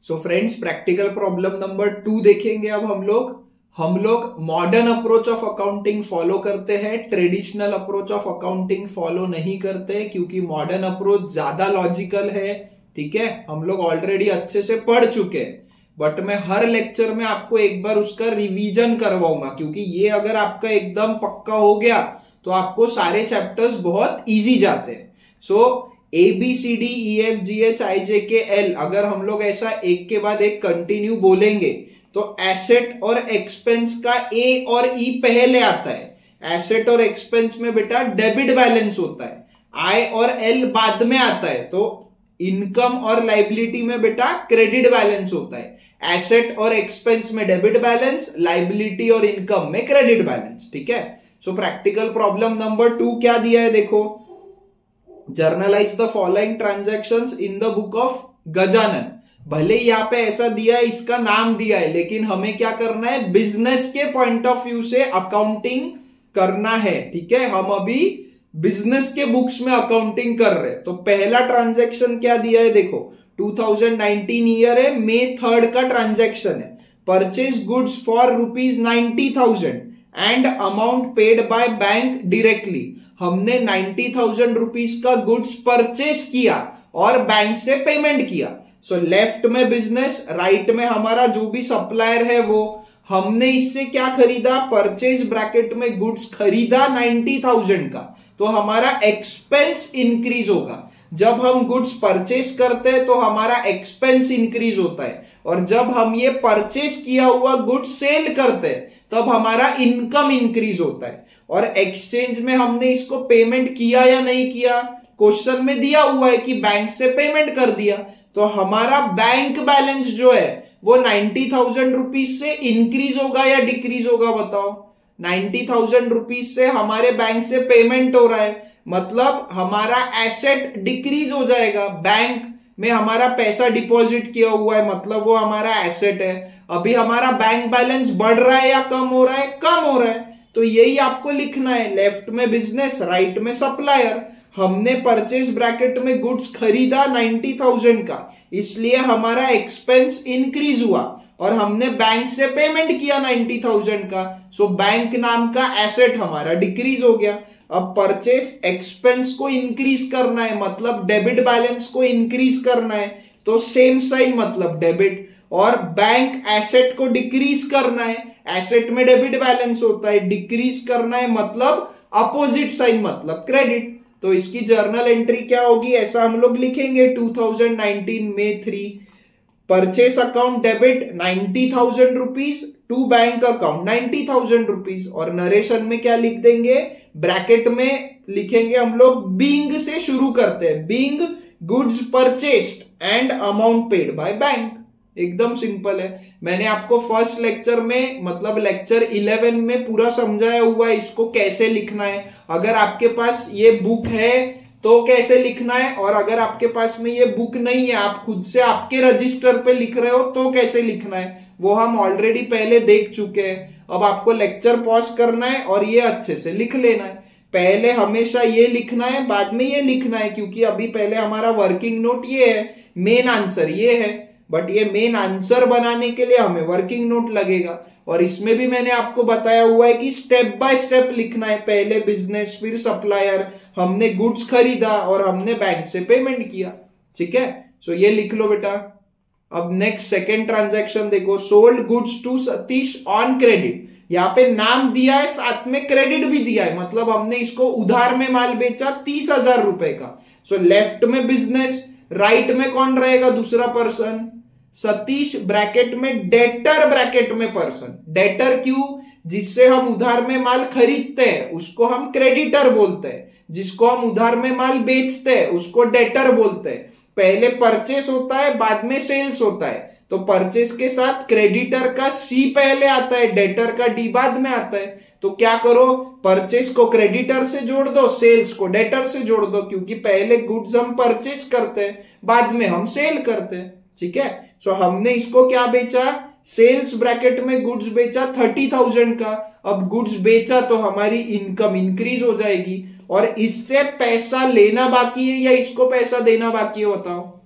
So friends, practical problem number 2 देखेंगे अब हम लोग modern approach of accounting follow करते हैं, traditional approach of accounting follow नहीं करते क्योंकि मॉडर्न अप्रोच ज्यादा लॉजिकल है। ठीक है, हम लोग ऑलरेडी अच्छे से पढ़ चुके हैं, बट मैं हर लेक्चर में आपको एक बार उसका रिवीजन करवाऊंगा क्योंकि ये अगर आपका एकदम पक्का हो गया तो आपको सारे चैप्टर्स बहुत इजी जाते हैं। सो ABCDEFGHIJKL अगर हम लोग ऐसा एक के बाद एक कंटिन्यू बोलेंगे तो एसेट और एक्सपेंस का ए और ई पहले आता है। एसेट और एक्सपेंस में बेटा डेबिट बैलेंस होता है, आई और एल बाद में आता है। तो इनकम और लाइबिलिटी में बेटा क्रेडिट बैलेंस होता है। एसेट और एक्सपेंस में डेबिट बैलेंस, लाइबिलिटी और इनकम में क्रेडिट बैलेंस। ठीक है, सो प्रैक्टिकल प्रॉब्लम नंबर 2 क्या दिया है देखो, generalized the following transactions in the book of Gajanan. भले यहां पे ऐसा दिया है, इसका नाम दिया है, लेकिन हमें क्या करना है, बिजनेस के पॉइंट ऑफ व्यू से अकाउंटिंग करना है। ठीक है, हम अभी बिजनेस के बुक्स में अकाउंटिंग कर रहे हैं। तो पहला ट्रांजैक्शन क्या दिया है देखो, 2019 ईयर है, May 3 का ट्रांजैक्शन है। Purchase goods for ₹90,000 and amount paid by bank directly. हमने 90,000 रुपीज का गुड्स परचेज किया और बैंक से पेमेंट किया। सो लेफ्ट में बिजनेस, राइट में हमारा जो भी सप्लायर है वो। हमने इससे क्या खरीदा, परचेज ब्रैकेट में गुड्स खरीदा 90,000 का, तो हमारा एक्सपेंस इंक्रीज होगा। जब हम गुड्स परचेज करते हैं तो हमारा एक्सपेंस इंक्रीज होता है, और जब हम ये परचेज किया हुआ गुड्स सेल करते हैं तब हमारा इनकम इंक्रीज होता है। और एक्सचेंज में हमने इसको पेमेंट किया या नहीं किया, क्वेश्चन में दिया हुआ है कि बैंक से पेमेंट कर दिया, तो हमारा बैंक बैलेंस जो है वो 90,000 रुपीज से इंक्रीज होगा या डिक्रीज होगा बताओ। 90,000 रुपीज से हमारे बैंक से पेमेंट हो रहा है, मतलब हमारा एसेट डिक्रीज हो जाएगा। बैंक में हमारा पैसा डिपॉजिट किया हुआ है, मतलब वो हमारा एसेट है। अभी हमारा बैंक बैलेंस बढ़ रहा है या कम हो रहा है, कम हो रहा है। तो यही आपको लिखना है, लेफ्ट में बिजनेस, राइट में सप्लायर। हमने परचेज ब्रैकेट में गुड्स खरीदा 90,000 का, इसलिए हमारा एक्सपेंस इंक्रीज हुआ, और हमने बैंक से पेमेंट किया 90,000 का। सो बैंक नाम का एसेट हमारा डिक्रीज हो गया। अब परचेज एक्सपेंस को इंक्रीज करना है, मतलब डेबिट बैलेंस को इंक्रीज करना है, तो सेम साइन मतलब डेबिट। और बैंक एसेट को डिक्रीज करना है, एसेट में डेबिट बैलेंस होता है, डिक्रीज करना है मतलब अपोजिट साइन मतलब क्रेडिट। तो इसकी जर्नल एंट्री क्या होगी, ऐसा हम लोग लिखेंगे 2019 May 3 purchase account debit 90,000 rupees to bank account 90,000 rupees. और नरेशन में क्या लिख देंगे, ब्रैकेट में लिखेंगे हम लोग, बीइंग से शुरू करते हैं, being goods purchased and amount paid by bank. एकदम सिंपल है। मैंने आपको फर्स्ट लेक्चर में मतलब लेक्चर 11 में पूरा समझाया हुआ है इसको कैसे लिखना है। अगर आपके पास ये बुक है तो कैसे लिखना है, और अगर आपके पास में ये बुक नहीं है, आप खुद से आपके रजिस्टर पे लिख रहे हो तो कैसे लिखना है, वो हम ऑलरेडी पहले देख चुके हैं। अब आपको लेक्चर पॉज करना है और ये अच्छे से लिख लेना है। पहले हमेशा ये लिखना है, बाद में ये लिखना है, क्योंकि अभी पहले हमारा वर्किंग नोट ये है, मेन आंसर ये है, बट ये मेन आंसर बनाने के लिए हमें वर्किंग नोट लगेगा। और इसमें भी मैंने आपको बताया हुआ है कि स्टेप बाय स्टेप लिखना है, पहले बिजनेस फिर सप्लायर, हमने गुड्स खरीदा और हमने बैंक से पेमेंट किया। ठीक है, सो ये लिख लो बेटा। अब नेक्स्ट सेकेंड ट्रांजैक्शन देखो, sold goods to Satish on credit. यहाँ पे नाम दिया है, साथ में क्रेडिट भी दिया है, मतलब हमने इसको उधार में माल बेचा 30,000 रुपए का। सो लेफ्ट में बिजनेस, राइट में कौन रहेगा, दूसरा पर्सन सतीश, ब्रैकेट में डेटर, ब्रैकेट में पर्सन। डेटर क्यों, जिससे हम उधार में माल खरीदते हैं उसको हम क्रेडिटर बोलते हैं, जिसको हम उधार में माल बेचते हैं उसको डेटर बोलते हैं। पहले परचेस होता है, बाद में सेल्स होता है, तो परचेस के साथ क्रेडिटर का सी पहले आता है, डेटर का डी बाद में आता है। तो क्या करो, परचेस को क्रेडिटर से जोड़ दो, सेल्स को डेटर से जोड़ दो, क्योंकि पहले गुड्स हम परचेस करते हैं, बाद में हम सेल करते हैं। ठीक है, सो हमने इसको क्या बेचा, सेल्स ब्रैकेट में गुड्स बेचा 30,000 का। अब गुड्स बेचा तो हमारी इनकम इंक्रीज हो जाएगी, और इससे पैसा लेना बाकी है या इसको पैसा देना बाकी है बताओ।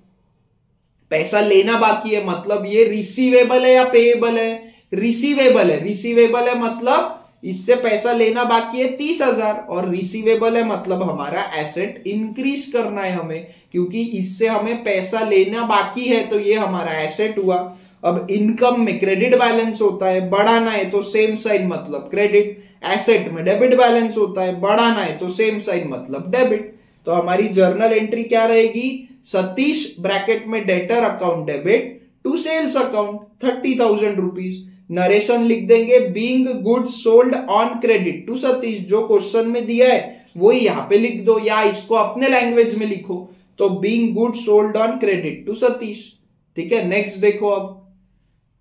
पैसा लेना बाकी है, मतलब ये रिसीवेबल है या पेएबल है? रिसीवेबल है। रिसीवेबल है मतलब इससे पैसा लेना बाकी है 30,000, और रिसीवेबल है मतलब हमारा एसेट इंक्रीज करना है हमें, क्योंकि इससे हमें पैसा लेना बाकी है, तो ये हमारा एसेट हुआ। अब इनकम में क्रेडिट बैलेंस होता है, बढ़ाना है तो सेम साइन मतलब क्रेडिट। एसेट में डेबिट बैलेंस होता है, बढ़ाना है तो सेम साइन मतलब डेबिट। तो हमारी जर्नल एंट्री क्या रहेगी? सतीश ब्रैकेट में debtor account debit to sales account 30,000 rupees. Narration लिख देंगे being goods sold on credit to Satish, जो क्वेश्चन में दिया है वही यहां पे लिख दो, या इसको अपने लैंग्वेज में लिखो। तो being goods sold on credit to Satish. ठीक है, नेक्स्ट देखो। अब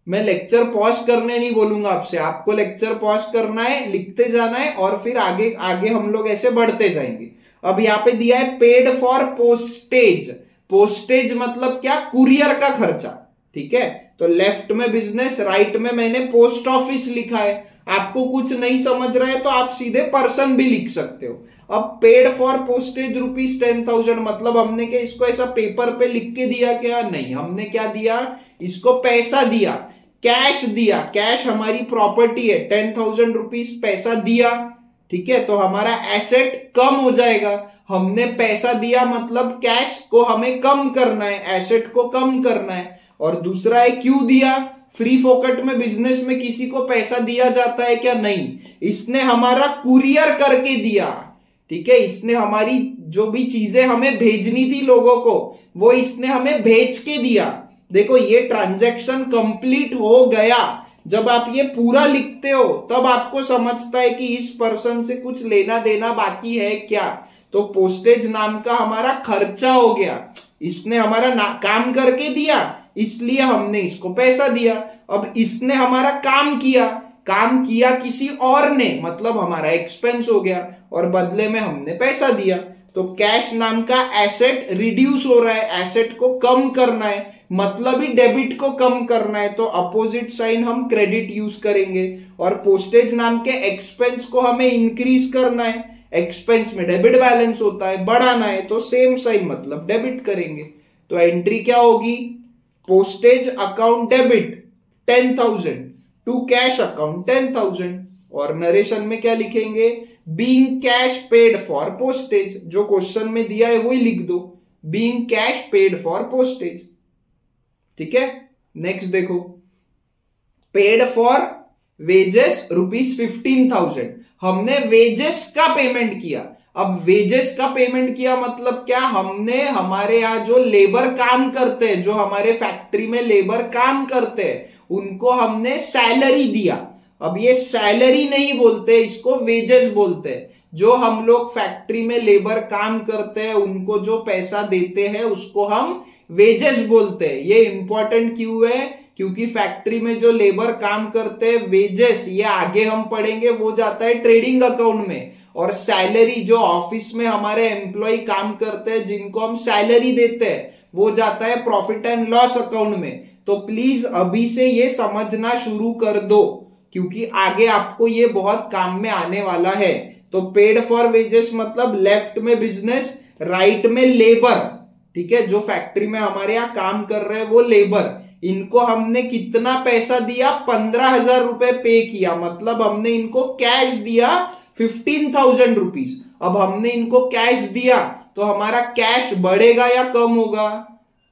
मैं लेक्चर पॉज करने नहीं बोलूंगा आपसे, आपको लेक्चर पॉज करना है, लिखते जाना है, और फिर आगे आगे हम लोग ऐसे बढ़ते जाएंगे। अब यहाँ पे दिया है पेड फॉर पोस्टेज। पोस्टेज मतलब क्या? कुरियर का खर्चा। ठीक है, तो लेफ्ट में बिजनेस, राइट में मैंने पोस्ट ऑफिस लिखा है। आपको कुछ नहीं समझ रहा है तो आप सीधे पर्सन भी लिख सकते हो। अब पेड फॉर पोस्टेज रुपीज 10,000 मतलब हमने क्या इसको ऐसा पेपर पे लिख के दिया क्या? नहीं, हमने क्या दिया? इसको पैसा दिया, कैश दिया। कैश हमारी प्रॉपर्टी है, 10,000 रुपीज पैसा दिया। ठीक है, तो हमारा एसेट कम हो जाएगा। हमने पैसा दिया मतलब कैश को हमें कम करना है, एसेट को कम करना है। और दूसरा है क्यों दिया? फ्री फोकट में बिजनेस में किसी को पैसा दिया जाता है क्या? नहीं, इसने हमारा कुरियर करके दिया। ठीक है, इसने हमारी जो भी चीजें हमें भेजनी थी लोगों को, वो इसने हमें भेज के दिया। देखो ये ट्रांजैक्शन कंप्लीट हो गया। जब आप ये पूरा लिखते हो तब आपको समझता है कि इस पर्सन से कुछ लेना देना बाकी है क्या। तो पोस्टेज नाम का हमारा खर्चा हो गया, इसने हमारा काम करके दिया, इसलिए हमने इसको पैसा दिया। अब इसने हमारा काम किया किसी और ने, मतलब हमारा एक्सपेंस हो गया, और बदले में हमने पैसा दिया। तो कैश नाम का एसेट रिड्यूस हो रहा है, एसेट को कम करना है, मतलब ही डेबिट को कम करना है, तो अपोजिट साइन हम क्रेडिट यूज करेंगे। और पोस्टेज नाम के एक्सपेंस को हमें इंक्रीज करना है, एक्सपेंस में डेबिट बैलेंस होता है, बढ़ाना है तो सेम साइन मतलब डेबिट करेंगे। तो एंट्री क्या होगी? Postage account debit 10,000 to cash account 10,000। और नरेशन में क्या लिखेंगे? Being cash paid for postage, जो क्वेश्चन में दिया है वही लिख दो, being cash paid for postage. ठीक है, नेक्स्ट देखो, पेड फॉर वेजेस रुपीज 15,000। हमने वेजेस का पेमेंट किया। अब वेजेस का पेमेंट किया मतलब क्या? हमने हमारे यहां जो लेबर काम करते हैं, जो हमारे फैक्ट्री में लेबर काम करते हैं, उनको हमने सैलरी दिया। अब ये सैलरी नहीं बोलते, इसको वेजेस बोलते हैं। जो हम लोग फैक्ट्री में लेबर काम करते हैं उनको जो पैसा देते हैं उसको हम वेजेस बोलते हैं। ये इंपॉर्टेंट क्यों है? क्योंकि फैक्ट्री में जो लेबर काम करते हैं, वेजेस ये आगे हम पढ़ेंगे, वो जाता है ट्रेडिंग अकाउंट में। और सैलरी जो ऑफिस में हमारे एम्प्लॉय काम करते हैं, जिनको हम सैलरी देते हैं, वो जाता है प्रॉफिट एंड लॉस अकाउंट में। तो प्लीज अभी से ये समझना शुरू कर दो, क्योंकि आगे आपको ये बहुत काम में आने वाला है। तो पेड फॉर वेजेस मतलब लेफ्ट में बिजनेस, राइट में लेबर। ठीक है, जो फैक्ट्री में हमारे यहाँ काम कर रहे हैं वो लेबर, इनको हमने कितना पैसा दिया? 15,000 रुपए पे किया, मतलब हमने इनको कैश दिया 15,000 रुपीज। अब हमने इनको कैश दिया तो हमारा कैश बढ़ेगा या कम होगा?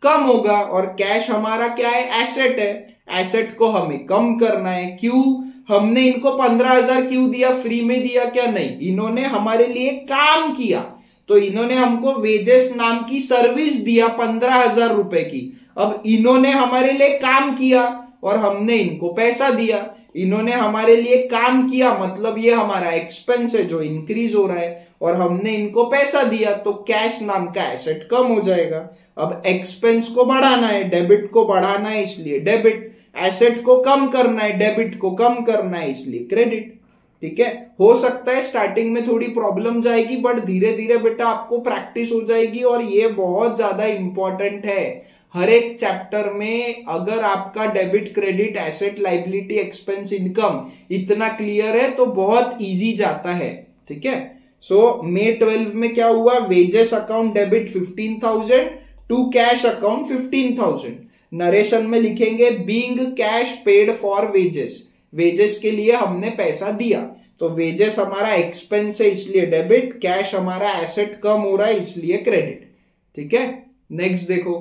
कम होगा। और कैश हमारा क्या है? एसेट है, एसेट को हमें कम करना है। क्यों? हमने इनको 15,000 क्यों दिया? फ्री में दिया क्या? नहीं, इन्होंने हमारे लिए काम किया, तो इन्होंने हमको वेजेस नाम की सर्विस दिया 15,000 रुपए की। अब इन्होंने हमारे लिए काम किया और हमने इनको पैसा दिया। इन्होंने हमारे लिए काम किया मतलब ये हमारा एक्सपेंस है जो इंक्रीज हो रहा है, और हमने इनको पैसा दिया, तो कैश नाम का एसेट कम हो जाएगा। अब एक्सपेंस को बढ़ाना है, डेबिट को बढ़ाना है, इसलिए डेबिट। एसेट को कम करना है, डेबिट को कम करना है, इसलिए क्रेडिट। ठीक है, हो सकता है स्टार्टिंग में थोड़ी प्रॉब्लम जाएगी, बट धीरे धीरे बेटा आपको प्रैक्टिस हो जाएगी। और ये बहुत ज्यादा इंपॉर्टेंट है। हर एक चैप्टर में अगर आपका debit, credit, asset, liability, expense, income इतना क्लियर है तो बहुत इजी जाता है। ठीक है, सो May 12 में क्या हुआ? Wages account debit 15,000 to cash account 15,000। Narration में लिखेंगे being cash paid for wages, wages के लिए हमने पैसा दिया, तो वेजेस हमारा एक्सपेंस है इसलिए डेबिट, कैश हमारा एसेट कम हो रहा है इसलिए क्रेडिट। ठीक है, नेक्स्ट देखो,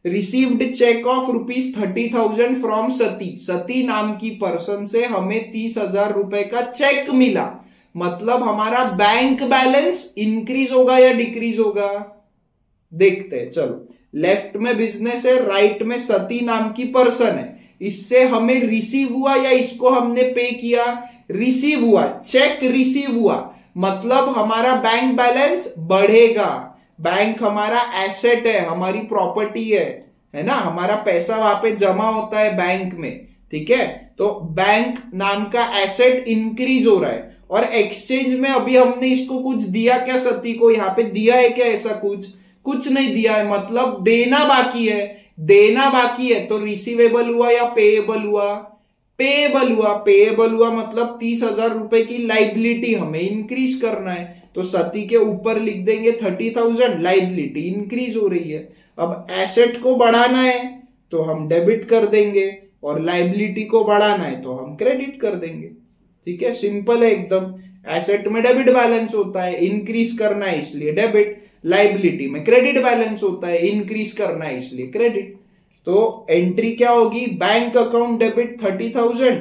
रिसीव्ड चेक ऑफ ₹30,000 फ्रॉम सती, सती नाम की पर्सन से हमें 30,000 रुपए का चेक मिला, मतलब हमारा बैंक बैलेंस इंक्रीज होगा या डिक्रीज होगा, देखते हैं। चलो, लेफ्ट में बिजनेस है, राइट में सती नाम की पर्सन है, इससे हमें रिसीव हुआ या इसको हमने पे किया, रिसीव हुआ, चेक रिसीव हुआ, मतलब हमारा बैंक बैलेंस बढ़ेगा, बैंक हमारा एसेट है, हमारी प्रॉपर्टी है ना, हमारा पैसा वहां पे जमा होता है बैंक में। ठीक है, तो बैंक नाम का एसेट इंक्रीज हो रहा है, और एक्सचेंज में अभी हमने इसको कुछ दिया क्या, सती को यहाँ पे दिया है क्या, ऐसा कुछ नहीं दिया है, मतलब देना बाकी है, देना बाकी है, तो रिसीवेबल हुआ या पेएबल हुआ, पेएबल हुआ, पेएबल हुआ मतलब 30,000 रुपए की लाइबिलिटी हमें इंक्रीज करना है, तो सती के ऊपर लिख देंगे 30,000, लाइबिलिटी इंक्रीज हो रही है। अब एसेट को बढ़ाना है तो हम डेबिट कर देंगे, और लाइबिलिटी को बढ़ाना है तो हम क्रेडिट कर देंगे। ठीक है, सिंपल है एकदम, एसेट में डेबिट बैलेंस होता है, इंक्रीज करना है इसलिए डेबिट, लाइबिलिटी में क्रेडिट बैलेंस होता है, इंक्रीज करना है इसलिए क्रेडिट। तो एंट्री क्या होगी, bank account debit 30,000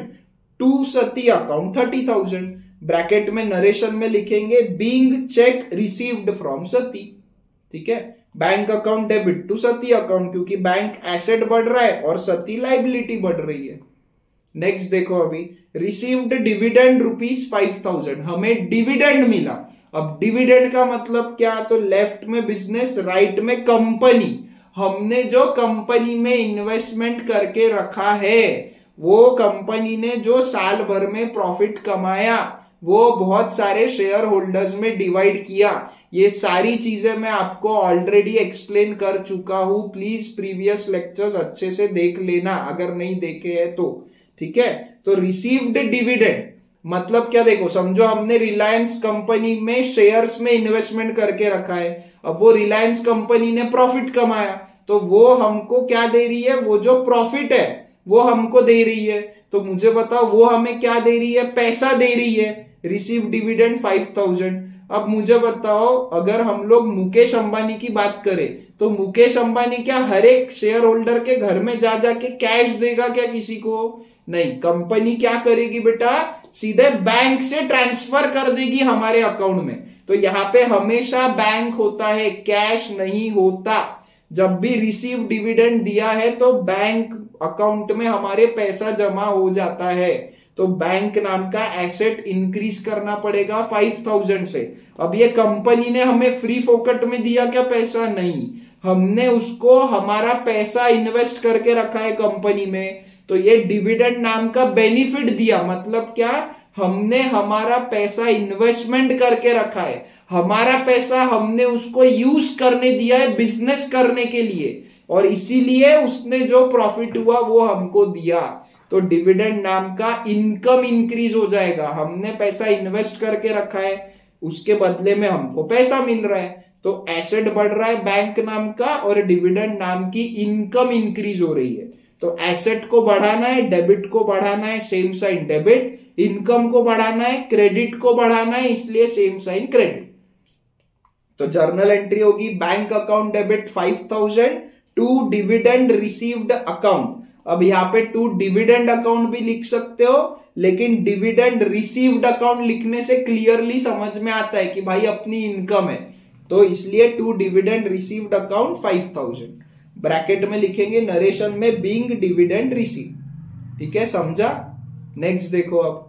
to Sati account 30,000, bracket में नरेशन में लिखेंगे being cheque received from Sati. ठीक है, bank account debit to Sati account, क्योंकि बैंक एसेट बढ़ रहा है और सती लाइबिलिटी बढ़ रही है। नेक्स्ट देखो, अभी रिसीव्ड डिविडेंड ₹5,000, हमें डिविडेंड मिला। अब डिविडेंड का मतलब क्या, तो लेफ्ट में बिजनेस, राइट में कंपनी, हमने जो कंपनी में इन्वेस्टमेंट करके रखा है, वो कंपनी ने जो साल भर में प्रॉफिट कमाया वो बहुत सारे शेयर होल्डर्स में डिवाइड किया। ये सारी चीजें मैं आपको ऑलरेडी एक्सप्लेन कर चुका हूं, प्लीज प्रीवियस लेक्चर्स अच्छे से देख लेना अगर नहीं देखे हैं तो। ठीक है, तो रिसीव्ड डिविडेंड मतलब क्या, देखो समझो हमने रिलायंस कंपनी में शेयर्स में इन्वेस्टमेंट करके रखा है, अब वो रिलायंस कंपनी ने प्रॉफिट कमाया तो वो हमको क्या दे रही है, वो जो प्रॉफिट है वो हमको दे रही है, तो मुझे बताओ वो हमें क्या दे रही है, पैसा दे रही है, रिसीव डिविडेंड 5,000। अब मुझे बताओ, अगर हम लोग मुकेश अंबानी की बात करें तो मुकेश अंबानी क्या हर एक शेयर होल्डर के घर में जा जाके कैश देगा क्या किसी को, नहीं, कंपनी क्या करेगी बेटा, सीधे बैंक से ट्रांसफर कर देगी हमारे अकाउंट में। तो यहाँ पे हमेशा बैंक होता है, कैश नहीं होता। जब भी रिसीव डिविडेंड दिया है तो बैंक अकाउंट में हमारे पैसा जमा हो जाता है, तो बैंक नाम का एसेट इंक्रीज करना पड़ेगा 5,000 से। अब ये कंपनी ने हमें फ्री फोकट में दिया क्या पैसा, नहीं, हमने उसको हमारा पैसा इन्वेस्ट करके रखा है कंपनी में, तो ये डिविडेंड नाम का बेनिफिट दिया, मतलब क्या, हमने हमारा पैसा इन्वेस्टमेंट करके रखा है, हमारा पैसा हमने उसको यूज करने दिया है बिजनेस करने के लिए, और इसीलिए उसने जो प्रॉफिट हुआ वो हमको दिया, तो डिविडेंड नाम का इनकम इंक्रीज हो जाएगा। हमने पैसा इन्वेस्ट करके रखा है, उसके बदले में हमको पैसा मिल रहा है, तो एसेट बढ़ रहा है बैंक नाम का, और डिविडेंड नाम की इनकम इंक्रीज हो रही है। तो एसेट को बढ़ाना है, डेबिट को बढ़ाना है, सेम साइन डेबिट, इनकम को बढ़ाना है, क्रेडिट को बढ़ाना है, इसलिए सेम साइन क्रेडिट। तो जर्नल एंट्री होगी bank account debit 5,000 to dividend received account. अब यहाँ पे टू डिविडेंड अकाउंट भी लिख सकते हो, लेकिन डिविडेंड रिसीव्ड अकाउंट लिखने से क्लियरली समझ में आता है कि भाई अपनी इनकम है, तो इसलिए to dividend received account 5,000, bracket में लिखेंगे नरेशन में बीइंग डिविडेंड रिसीव। ठीक है, समझा। नेक्स्ट देखो, अब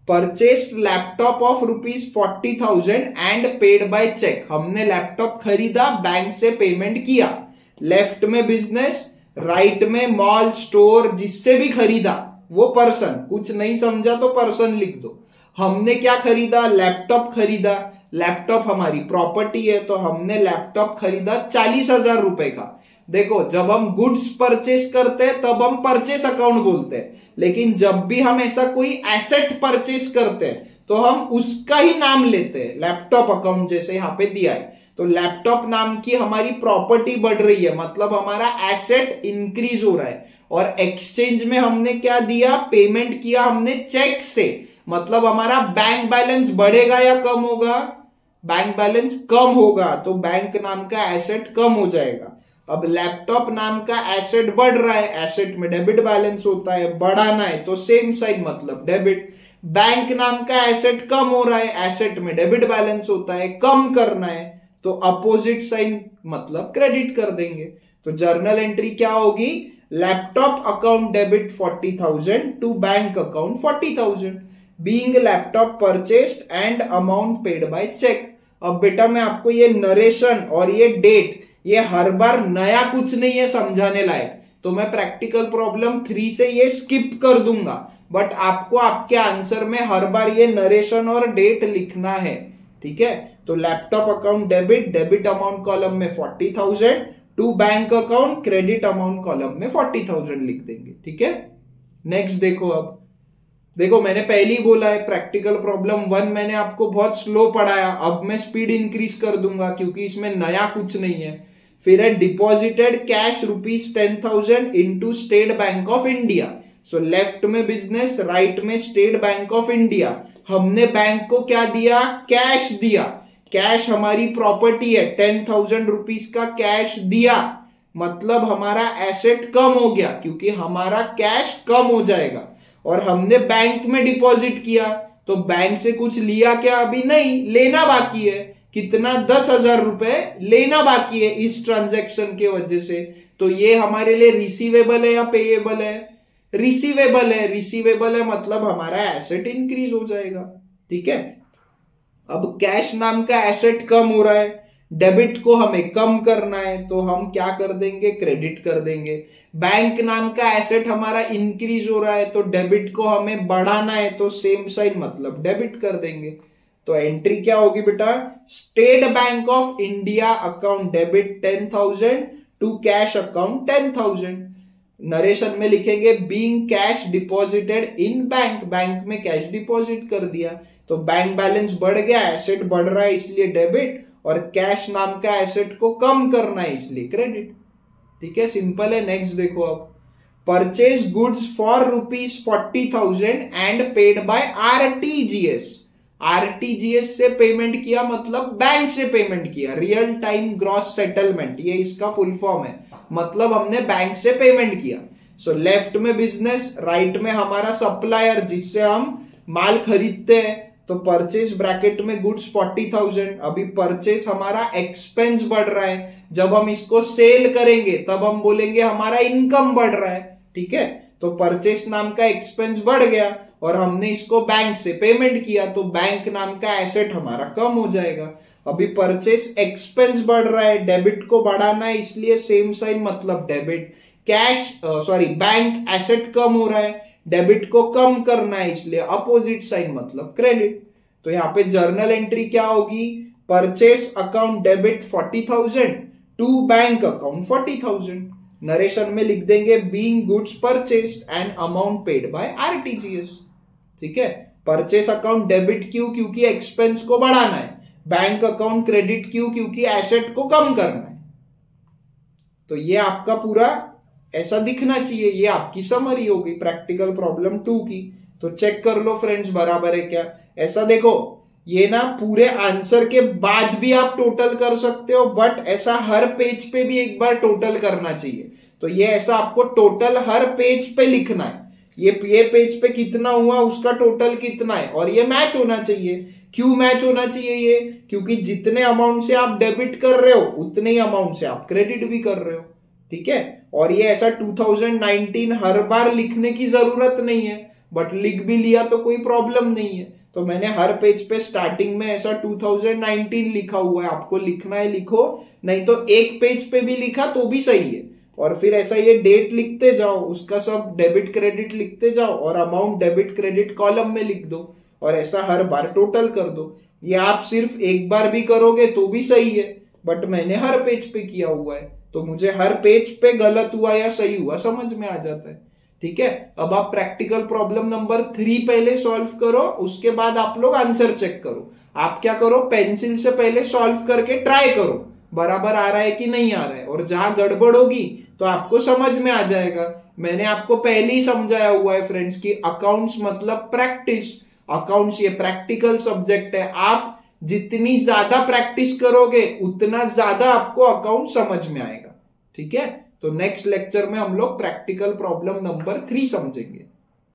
purchased laptop of ₹40,000 and paid by cheque, हमने लैपटॉप खरीदा, बैंक से पेमेंट किया। लेफ्ट में बिजनेस, राइट में मॉल, स्टोर, जिससे भी खरीदा वो पर्सन, कुछ नहीं समझा तो पर्सन लिख दो। हमने क्या खरीदा, लैपटॉप खरीदा, लैपटॉप हमारी प्रॉपर्टी है, तो हमने लैपटॉप खरीदा 40,000 रुपए का। देखो, जब हम गुड्स परचेस करते हैं तब हम परचेस अकाउंट बोलते हैं, लेकिन जब भी हम ऐसा कोई एसेट परचेस करते हैं तो हम उसका ही नाम लेते हैं, लैपटॉप अकाउंट जैसे यहाँ पे दिया है। तो तो लैपटॉप नाम की हमारी प्रॉपर्टी बढ़ रही है, मतलब हमारा एसेट इंक्रीज हो रहा है। और एक्सचेंज में हमने क्या दिया, पेमेंट किया हमने चेक से, मतलब हमारा बैंक बैलेंस बढ़ेगा या कम होगा, बैंक बैलेंस कम होगा, तो बैंक नाम का एसेट कम हो जाएगा। अब लैपटॉप नाम का एसेट बढ़ रहा है, एसेट में डेबिट बैलेंस होता है, बढ़ाना है तो सेम साइन मतलब डेबिट। बैंक नाम का एसेट कम हो रहा है, एसेट में डेबिट बैलेंस होता है, कम करना है तो अपोजिट साइन मतलब क्रेडिट कर देंगे। तो जर्नल एंट्री क्या होगी, laptop account debit 40,000 to bank account 40,000 being laptop purchased and amount paid by cheque. अब बेटा मैं आपको ये नरेशन और ये डेट, ये हर बार नया कुछ नहीं है समझाने लायक, तो मैं प्रैक्टिकल प्रॉब्लम 3 से ये स्किप कर दूंगा, बट आपको आपके आंसर में हर बार ये नरेशन और डेट लिखना है, ठीक है। तो laptop account debit, debit amount column में 40,000 to bank account credit amount column में 40,000 लिख देंगे, ठीक है। नेक्स्ट देखो, अब देखो मैंने पहले ही बोला है प्रैक्टिकल प्रॉब्लम 1 मैंने आपको बहुत स्लो पढ़ाया, अब मैं स्पीड इंक्रीज कर दूंगा क्योंकि इसमें नया कुछ नहीं है। फिर है deposited cash ₹10,000 into state bank of India. So left में बिजनेस, राइट में स्टेट बैंक ऑफ इंडिया। हमने बैंक को क्या दिया, कैश दिया, कैश हमारी प्रॉपर्टी है, 10,000 रुपीज का कैश दिया, मतलब हमारा एसेट कम हो गया क्योंकि हमारा कैश कम हो जाएगा। और हमने बैंक में डिपॉजिट किया तो बैंक से कुछ लिया क्या, अभी नहीं, लेना बाकी है, कितना 10,000 रुपए लेना बाकी है इस ट्रांजैक्शन के वजह से। तो ये हमारे लिए रिसीवेबल है या पेएबल है, रिसीवेबल है, रिसीवेबल है मतलब हमारा एसेट इंक्रीज हो जाएगा, ठीक है। अब कैश नाम का एसेट कम हो रहा है, डेबिट को हमें कम करना है तो हम क्या कर देंगे, क्रेडिट कर देंगे। बैंक नाम का एसेट हमारा इंक्रीज हो रहा है तो डेबिट को हमें बढ़ाना है तो सेम साइन मतलब डेबिट कर देंगे। तो एंट्री क्या होगी बेटा, state bank of India account debit 10,000 to cash account 10,000। Narration में लिखेंगे being cash deposited in bank, bank में कैश डिपॉजिट कर दिया तो बैंक बैलेंस बढ़ गया, एसेट बढ़ रहा है इसलिए डेबिट, और कैश नाम का एसेट को कम करना है इसलिए क्रेडिट, ठीक है, सिंपल है। नेक्स्ट देखो, अब purchase goods for ₹40,000 and paid by RTGS. RTGS से पेमेंट किया मतलब बैंक से पेमेंट किया, रियल टाइम ग्रॉस सेटलमेंट, ये इसका फुल फॉर्म है, मतलब हमने बैंक से पेमेंट किया। सो लेफ्ट में बिजनेस, राइट में हमारा सप्लायर जिससे हम माल खरीदते हैं, तो परचेज ब्रैकेट में गुड्स 40,000। अभी परचेज हमारा एक्सपेंस बढ़ रहा है, जब हम इसको सेल करेंगे तब हम बोलेंगे हमारा इनकम बढ़ रहा है, ठीक है। तो परचेज नाम का एक्सपेंस बढ़ गया और हमने इसको बैंक से पेमेंट किया तो बैंक नाम का एसेट हमारा कम हो जाएगा। अभी परचेज एक्सपेंस बढ़ रहा है, डेबिट को बढ़ाना है इसलिए सेम साइन मतलब डेबिट। बैंक एसेट कम हो रहा है, डेबिट को कम करना है इसलिए अपोजिट साइन मतलब क्रेडिट। तो यहां पे जर्नल एंट्री क्या होगी, purchase account debit 40,000 to bank account 40,000। Narration में लिख देंगे being goods purchased and amount paid by RTGS, ठीक है। परचेस अकाउंट डेबिट क्यों, क्योंकि एक्सपेंस को बढ़ाना है, बैंक अकाउंट क्रेडिट क्यों, क्योंकि एसेट को कम करना है। तो ये आपका पूरा ऐसा दिखना चाहिए, ये आपकी समरी होगी प्रैक्टिकल प्रॉब्लम 2 की। तो चेक कर लो फ्रेंड्स बराबर है क्या। ऐसा देखो, ये ना पूरे आंसर के बाद भी आप टोटल कर सकते हो, बट ऐसा हर पेज पे भी एक बार टोटल करना चाहिए। तो ये ऐसा आपको टोटल हर पेज पे लिखना है, ये पेज पे कितना हुआ उसका टोटल कितना है, और ये मैच होना चाहिए। क्यों मैच होना चाहिए ये, क्योंकि जितने अमाउंट से आप डेबिट कर रहे हो उतने ही अमाउंट से आप क्रेडिट भी कर रहे हो, ठीक है। और ये ऐसा 2019 हर बार लिखने की जरूरत नहीं है, बट लिख भी लिया तो कोई प्रॉब्लम नहीं है। तो मैंने हर पेज पे स्टार्टिंग में ऐसा 2019 लिखा हुआ है, आपको लिखना है लिखो, नहीं तो एक पेज पे भी लिखा तो भी सही है। और फिर ऐसा ये डेट लिखते जाओ, उसका सब डेबिट क्रेडिट लिखते जाओ और अमाउंट डेबिट क्रेडिट कॉलम में लिख दो, और ऐसा हर बार टोटल कर दो। ये आप सिर्फ एक बार भी करोगे तो भी सही है, बट मैंने हर पेज पे किया हुआ है तो मुझे हर पेज पे गलत हुआ या सही हुआ समझ में आ जाता है, ठीक है, अब आप प्रैक्टिकल प्रॉब्लम नंबर 3 पहले सॉल्व करो, उसके बाद आप लोग आंसर चेक करो। आप क्या करो, पेंसिल से पहले सॉल्व करके ट्राई करो बराबर आ रहा है कि नहीं आ रहा है, और जहां गड़बड़ होगी तो आपको समझ में आ जाएगा। मैंने आपको पहले ही समझाया हुआ है फ्रेंड्स कि अकाउंट्स मतलब प्रैक्टिस, अकाउंट्स ये प्रैक्टिकल सब्जेक्ट है। आप जितनी ज्यादा प्रैक्टिस करोगे उतना ज्यादा आपको अकाउंट समझ में आएगा। ठीक है, तो नेक्स्ट लेक्चर में हम लोग प्रैक्टिकल प्रॉब्लम नंबर 3 समझेंगे।